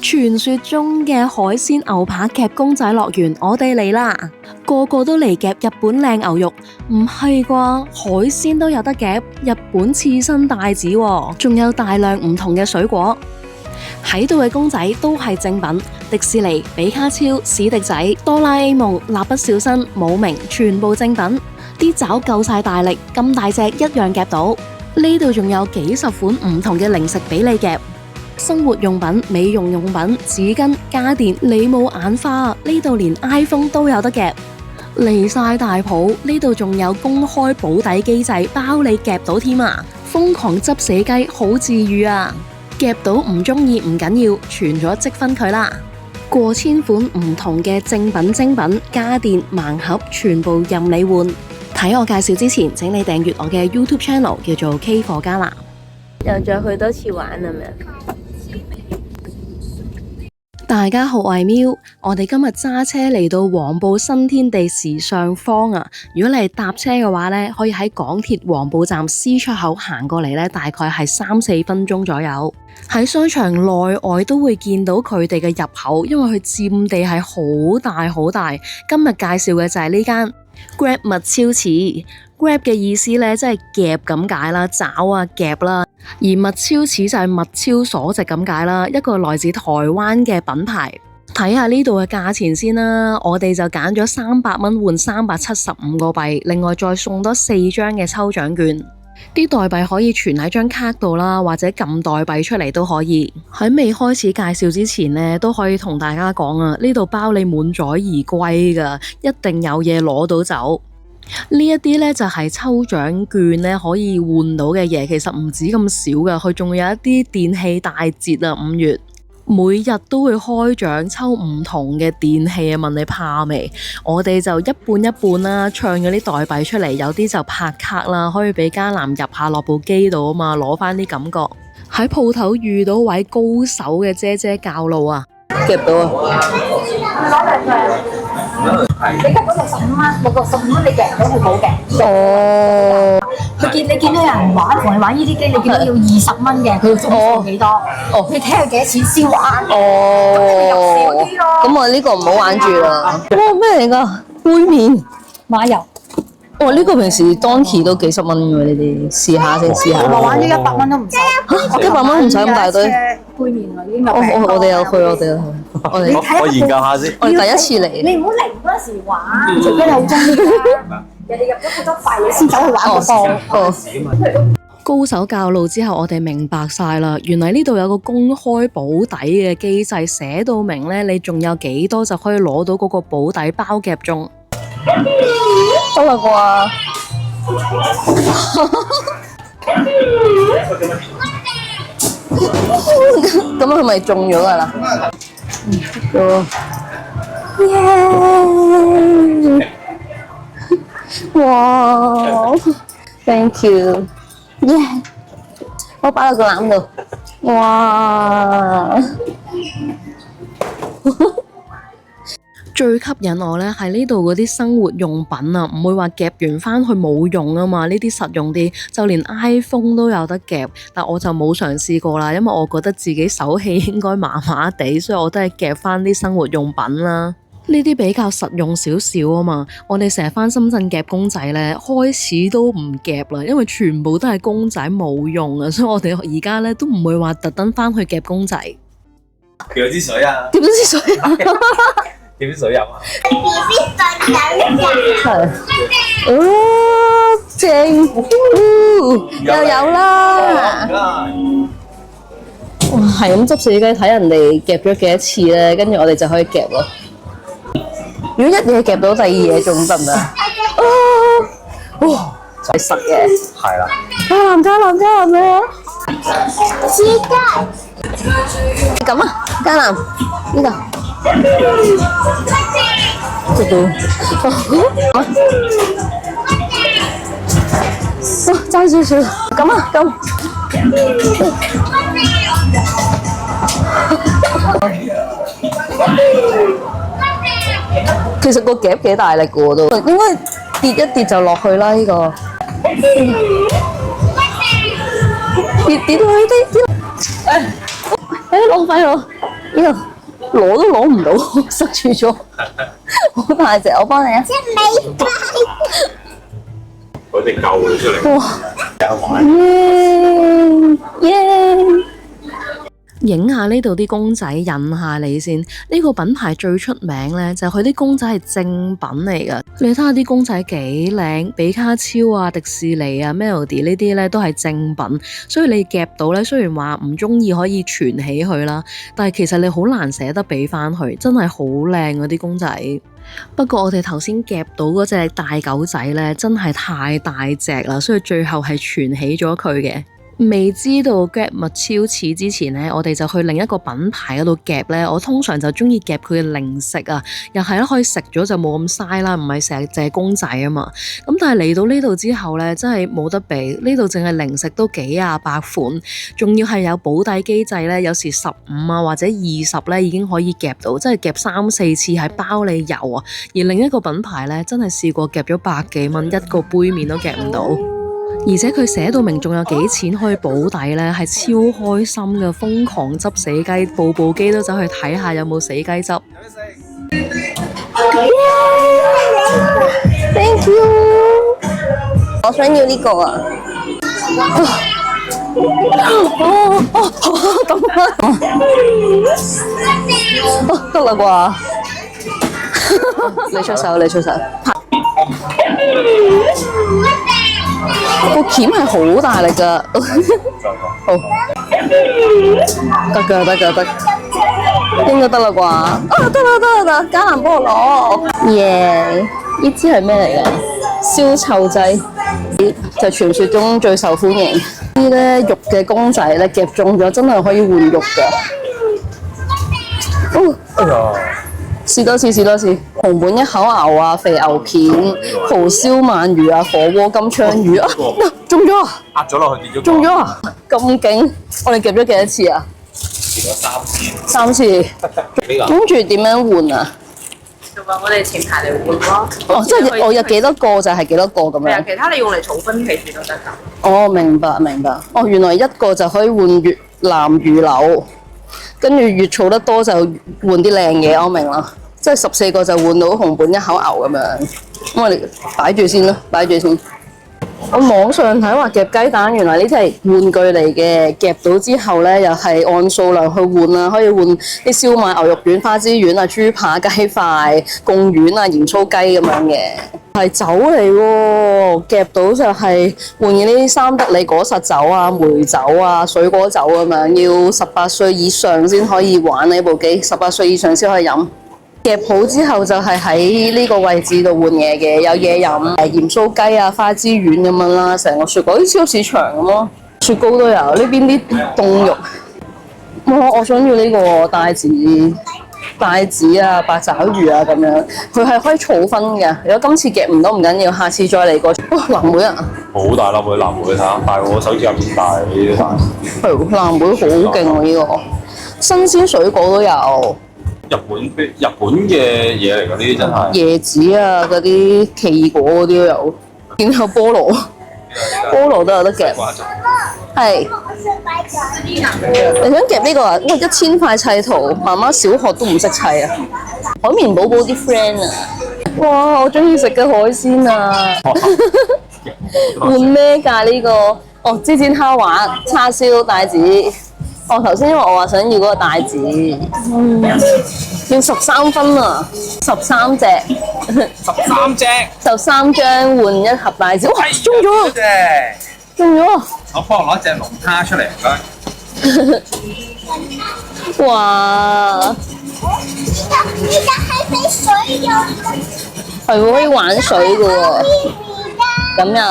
傳說中嘅海鮮牛扒夾公仔樂園，我哋嚟啦！個個都嚟夾日本靚牛肉，唔係啩？海鮮都有得夾，日本刺身帶子喎，仲有大量唔同嘅水果。喺度嘅公仔都係正品，迪士尼、比卡超、史迪仔、哆啦 A 夢、蠟筆小新、姆明，全部正品。啲爪夠晒大力，咁大隻一樣夾到。呢度仲有幾十款唔同嘅零食俾你夾。生活用品、美容用品、紙巾、家電，你冇眼花，呢度連 iPhone 都有得夾。離晒大譜，呢度仲有公開保底機制，包你夾到添啊！瘋狂執死雞，好治癒啊！夾到唔中意唔緊要，存咗積分佢啦。過千款唔同嘅正品精品家電盲盒，全部任你換。睇我介紹之前，請你訂閱我嘅 YouTube channel， 叫做 K 貨加辣。又再去多次玩係咪？大家好，我係喵，我哋今日揸車嚟到黃埔新天地時尚坊啊！如果你係搭車嘅話呢，可以喺港鐵黃埔站 C 出口行過嚟呢，大概係3-4分鐘左右。喺商場內外都會見到佢哋嘅入口，因為佢佔地係好大好大。今日介紹嘅就係呢間 Grab 物超市。Grab 嘅意思呢，即係夾咁解啦，爪啊夾啦。而物超市就係物超所值咁解啦，一個來自台灣嘅品牌。睇下呢度嘅價錢先啦，我哋就揀咗300蚊換375個幣，另外再送多4張嘅抽獎券。啲代幣可以存喺張卡度啦，或者撳代幣出嚟都可以。喺未開始介紹之前呢，都可以同大家講啊，呢度包你滿載而歸噶，一定有嘢攞到走。呢一啲呢，就係抽獎券呢可以換到嘅嘢，其實唔止咁少噶，佢仲有一啲電器大節啊，5月每日都會開獎抽唔同嘅電器啊，問你怕未？我哋就一半一半啦，唱咗啲代幣出嚟，有啲就拍卡啦，可以俾家男入下落部機度啊嘛，攞翻啲感覺。喺鋪頭遇到位高手嘅姐姐教路啊，夾到啊！你夾嗰度15蚊，65蚊你夾唔到佢冇嘅。哦，你見到有人玩，同你玩呢啲機，你見到要20蚊嘅，佢要送幾多？哦，你睇下幾多錢先玩？哦，咁你入少啲咯。咁我呢個唔好玩住啦。哇，咩嚟㗎？杯麵、馬油。哇！呢個平時 Donkey 都幾十蚊㗎喎，呢啲試下先試下。我玩咗100蚊都唔使。100蚊唔使咁大堆。杯麵啊，已經有。我哋有去，我研究下先。我哋第一次嚟。你唔好嚟嗰陣時玩，除非你好中意啦。人哋入咗好多幣，你先走去玩個檔。高手教路之後，我哋明白晒啦。原來呢度有個公開保底嘅機制，寫到明咧，你仲有幾多就可以攞到嗰個保底包夾中。得啦啩？咁佢咪中咗㗎啦？哇 ！Thank you，我擺落個籃度。哇！最吸引我呢係呢度嗰啲生活用品啊，唔會話夾完返去冇用啊嘛，呢啲實用啲，就連 iPhone 都有得夾，但我就冇嘗試過啦，因為我覺得自己手氣應該麻麻地，所以我都係夾返啲生活用品啦。呢啲比較實用少少啊嘛，我哋成日返深圳夾公仔呢，開始都唔夾啦，因為全部都係公仔冇用啊，所以我哋而家呢都唔會話特登返去夾公仔。叫支水啊！夾咗支水啊！叫啲水飲啊！係，正，又有啦！哇，係咁執死雞睇人哋夾咗幾多次咧，跟住我哋就可以夾咯。如果一嘢夾到第二嘢仲得唔得啊？哇，係實嘅。係啦。加南咩啊？黐雞。咁啊，加南呢度。做到，爭少少，咁啊咁。其實個夾幾大力㗎都，應該跌一跌就落去啦呢個。跌到去啲，浪費我。呢個攞都攞唔到，塞住咗，好大隻，我幫你啊！嗰隻舊咗出嚟。哇！有玩。耶！影下呢度啲公仔，引下你先。呢個品牌最出名呢，就係佢啲公仔係正品嚟噶。你睇下啲公仔幾靚，比卡超啊、迪士尼啊、Melody 呢啲呢都係正品。所以你夾到呢，雖然話唔中意可以存起佢啦，但係其實你好難捨得俾翻佢，真係好靚嗰啲公仔。不過我哋頭先夾到嗰隻大狗仔呢，真係太大隻啦，所以最後係存起咗佢嘅。未知道 Grab 物超似之前呢，我哋就去另一個品牌嗰度夾呢。我通常就中意夾佢嘅零食啊，又係可以食咗就冇咁嘥啦，唔係成日淨係公仔啊嘛。咁但係嚟到呢度之後呢，真係冇得比，呢度淨係零食都幾廿百款，仲要係有保底機制呢，有時15啊或者20呢已經可以夾到，即係夾3、4次係包你油啊。而另一個品牌呢，真係試過夾咗100幾蚊，一個杯麵都夾唔到。而且佢寫到明仲有幾錢可以保底呢，係超開心嘅，瘋狂執死雞，部機都走去睇下有冇死雞執。Thank you， 我想要呢個啊！得啦啩？你出手，你出手。個鉗係好大力㗎，好，得㗎，應該得啦啩？啊，得，嘉蘭幫我攞，耶！呢支係咩嚟㗎？燒臭劑，就傳說中最受歡迎。啲咧肉嘅公仔咧夾中咗，真係可以換肉㗎。哦，哎呀！試多次，紅本一口牛啊，肥牛片、蠔燒鰻魚啊，火鍋金槍魚啊，中咗啊！壓咗落去跌咗。中咗啊！咁勁！我哋夾咗幾多次啊？跌咗3次。呢個跟住點樣換啊？就話我哋前排嚟換咯。哦，即係我有幾多個就係幾多個咁係啊，樣。其他你用嚟儲分期時都得㗎。哦，明白。哦，原來一個就可以換越南魚柳，跟住越儲得多就換啲靚嘢，我明啦。即係14個就換到紅本一口牛咁樣。咁我哋擺住先啦，我網上睇話夾雞蛋，原來呢啲係玩具嚟嘅，夾到之後咧又係按數量去換啊，可以換啲燒賣、牛肉丸、花枝丸啊、豬扒、雞塊、貢丸啊、鹽酥雞咁樣嘅，係酒嚟喎，夾到就係換嘅呢啲三得利果實酒啊、梅酒啊、水果酒咁樣，要18歲以上先可以玩呢部機，18歲以上先可以飲。夾好之後就係喺呢個位置度換嘢嘅，有嘢飲，鹽酥雞啊、花枝丸咁樣啦，成個雪櫃好似超市場咁咯，雪糕都有。呢邊啲凍肉，我想要呢個帶子啊、八爪魚啊咁樣，佢係可以儲分嘅。如果今次夾唔到唔緊要，下次再嚟過。藍莓啊！好大粒嘅藍莓，睇下，但係我手指咁大呢啲大。係藍莓好勁喎呢個，新鮮水果都有。日本嘅嘢嚟㗎，呢啲真係。椰子啊，嗰啲奇異果嗰啲都有，見有菠蘿都有得夾。係。你想夾呢個啊？哇！1000塊砌圖，媽媽小學都唔識砌啊！海綿寶寶啲 friend 啊！哇！我中意食嘅海鮮啊！換咩㗎呢個？哦，煎蝦滑、叉燒帶子。哦，頭先因為我話想要嗰個帶子，要13分啊，13隻13隻，13張換一盒帶子，哇，中咗，中咗！我幫我攞隻龍蝦出嚟，唔該。哇！呢隻係俾水用嘅，係喎，可以玩水嘅喎，咁又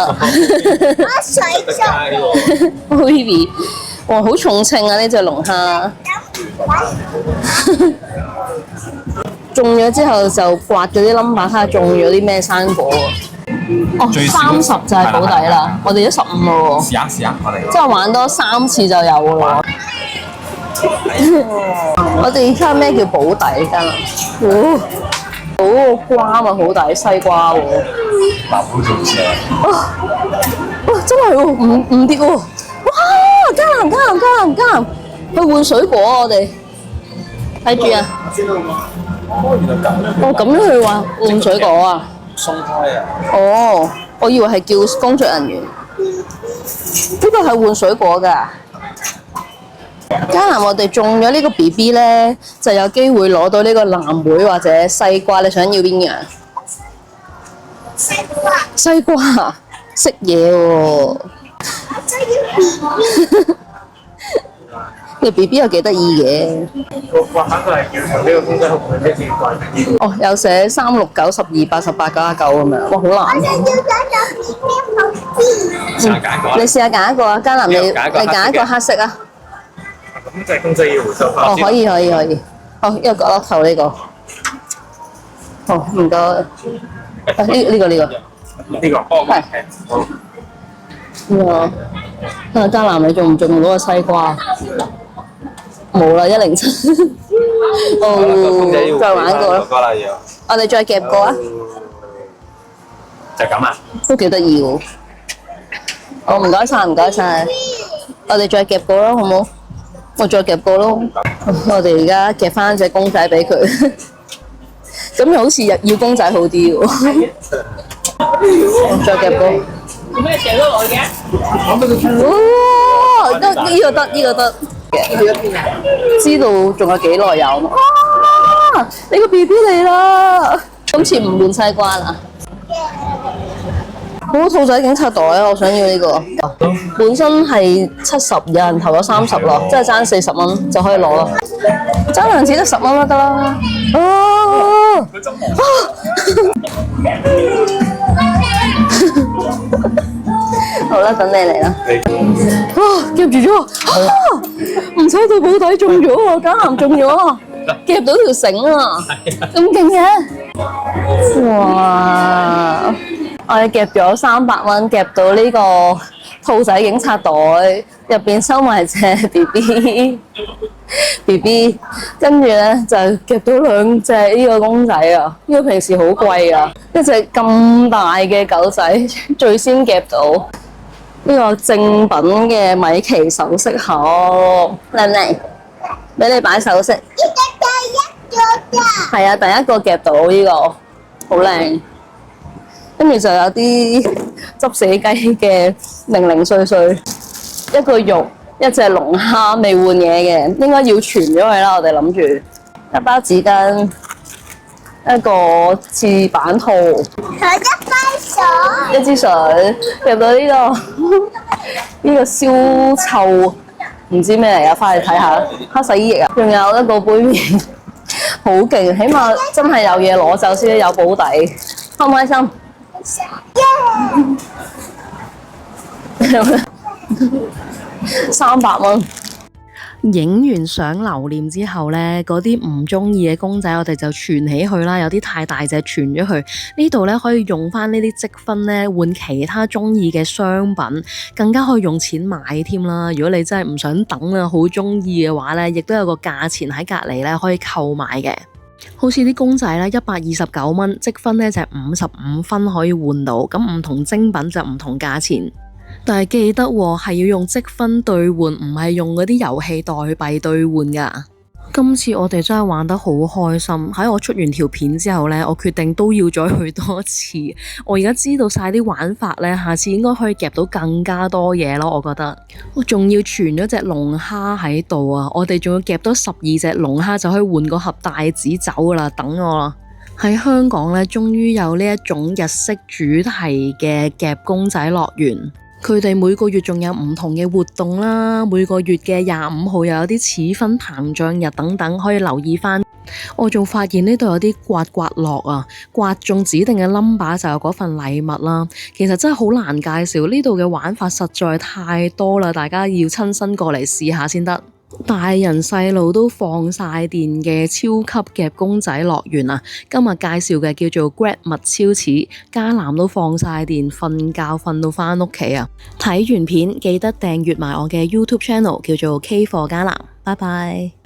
我水做 ，Baby， 哇，好重稱啊呢隻龍蝦。中咗之後就刮咗啲 number，睇下中咗啲咩生果喎。哦，30就係保底啦，我哋都15咯喎。試下，我哋。即係玩多3次就有噶啦。我哋睇下咩叫保底真啊？哦，嗰個瓜咪好大，西瓜喎。南好做車。哇！真係喎，唔跌喎。哇！加藍，去換水果啊！我哋睇住啊！哦，咁樣去話換水果啊？鬆開啊！哦，我以為係叫工作人員。呢個係換水果㗎。加拿我哋種咗呢個 BB 咧，就有機會攞到呢個藍莓或者西瓜。你想要邊樣？西瓜，西瓜識嘢喎！你 BB 又幾得意嘅。個畫板佢係要求呢個公仔號碼咩字貴？哦，有寫369、12、88、99咁樣，哇，好難。我想要嗰個邊好啲。你試下揀一個啊，嘉南，你揀一個黑色啊。咁就係公仔要回收翻。哦，可以。好，一個角落頭呢個。好，唔該。呢個。呢個係。好。嘉南，你中唔中嗰個西瓜？冇啦，107。哦，再玩過啦。我哋再夾過啊。就咁啊！都幾得意喎。哦，唔該晒。我哋再夾過咯，好冇？我再夾過咯。我哋而家夾翻隻公仔俾佢。咁又好似要公仔好啲喎。再夾過。做咩成日都我嘅？哦，呢個得。去咗邊啊？知道仲有幾耐有？啊！你個 BB 嚟啦！今次唔換西瓜啦。好，兔仔警察袋啊！我想要呢個。本身係70，有人投咗30落，即係爭40蚊就可以攞啦。爭兩次得10蚊得啦。哦！好啦，等你嚟啦。哇！夾住咗啊！唔使到保底中咗喎，嘉南中咗啊！夾到條繩啊！咁勁嘅！哇！我哋夾咗300蚊，夾到呢個兔仔警察袋，入邊收埋隻 BB， 跟住咧就夾到2隻呢個公仔啊！呢個平時好貴啊，一隻咁大嘅狗仔最先夾到。呢個正品嘅米奇首飾盒，靚唔靚？俾你擺首飾。呢個第一個㗎。係啊，第一個夾到呢個，好靚。跟住就有啲執死雞嘅零零碎碎，一個肉，一隻龍蝦未換嘢嘅，應該要存咗佢啦。我哋諗住一包紙巾，一個廁板套，同一杯水。一支水，夾到呢個呢個燒臭唔知咩嚟噶，翻去睇下黑洗衣液啊，仲有一個杯麵，好勁，起碼真係有嘢攞走先有保底，開唔開心？300蚊。影完相留念之後呢，嗰啲唔中意嘅公仔我哋就存起去啦，有啲太大隻存咗去。呢度呢，可以用翻呢啲積分呢換其他中意嘅商品，更加可以用錢買添啦。如果你真係唔想等啊，好中意嘅話呢，亦都有個價錢喺隔離呢可以購買嘅。好似啲公仔咧，129蚊，積分呢就係55分可以換到，咁唔同精品就唔同價錢。但係記得係要用積分兌換，唔係用嗰啲遊戲代幣兌換噶。今次我哋真係玩得好開心。喺我出完條片之後呢，我決定都要再去多次。我而家知道晒啲玩法呢，下次應該可以夾到更加多嘢咯。我覺得我仲要存咗隻龍蝦喺度啊！我哋仲要夾多12隻龍蝦就可以換個盒帶子走噶啦，等我啦。喺香港呢，終於有呢一種日式主題嘅夾公仔樂園。佢哋每個月仲有唔同嘅活動啦，每個月嘅25號又有啲似分膨脹日等等，可以留意翻。我仲發現呢度有啲刮樂啊，刮中指定嘅 number 就有嗰份禮物啦。其實真係好難介紹，呢度嘅玩法實在太多啦，大家要親身過嚟試下先得。大人細路都放晒電嘅超級夾公仔樂園啊！今日介紹嘅叫做 Grab 物超似，嘉南都放晒電，瞓覺瞓到返屋企啊！睇完片記得訂閱埋我嘅 YouTube channel，叫做 K 貨嘉南，拜拜。